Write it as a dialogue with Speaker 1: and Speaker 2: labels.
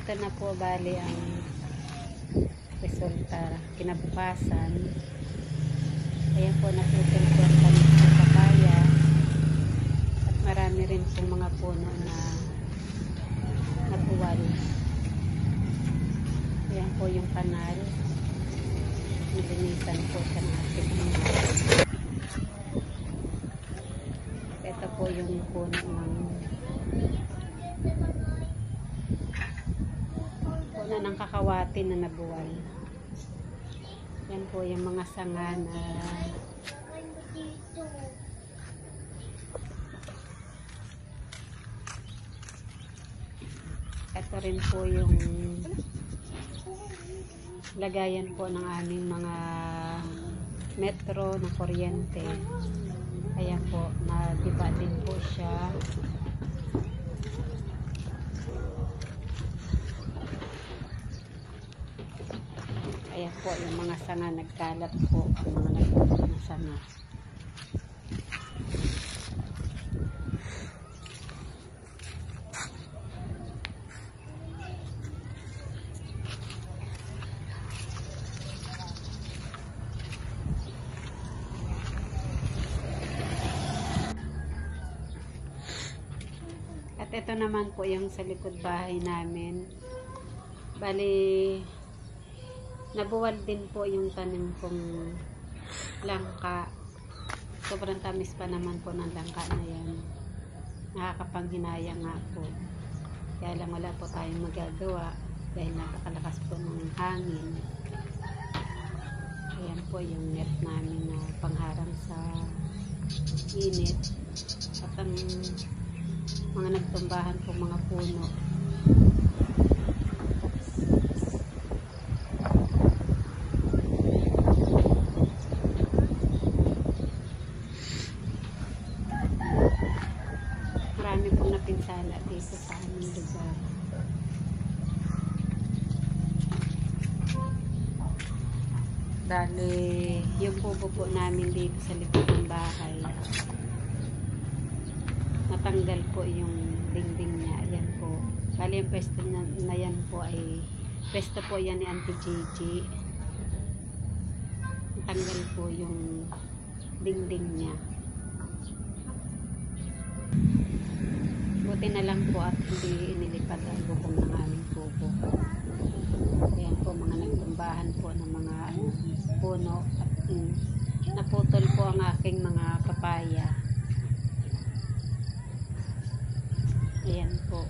Speaker 1: ito na po bali ang resulta kinabukasan. Ayan po, naputol po ang tanim ng papaya at marami rin pong mga puno na nabuwal. Ayan po yung kanal, nilinisan po siya natin. Ito po yung puno ng kakawati na nabuwal. Yan po yung mga sanga na ito rin po yung lagayan po ng aming mga metro na kuryente. Ayan po, nadiba din po siya. Ayan po, yung mga sanga nagkalat po. Yung mga nagkalat na sanga. At ito naman po yung sa likod bahay namin. Bali, nabuwal din po yung tanim kong langka. Sobrang tamis pa naman po ng langka na yan. Nakakapanghinaya nga po. Kaya lang wala po tayong magagawa dahil napakalakas po ng hangin. Ayan po yung net namin na pangharang sa init. At ang mga nagtumbahan po mga puno. Marami pong napinsala dito sa aming lugar. Dali, yung pupo po namin dito sa likod ng bahay, natanggal po yung dingding niya. Ayan po. Bali yung pwesto na yan po ay pwesto po yan ni Auntie Gigi. Natanggal po yung dingding niya. Buti na lang po at hindi inilipad ang bubong ng aming pupo. Ayan po, mga nagtumbahan po ng mga puno at naputol po ang aking mga papaya. Ayan po.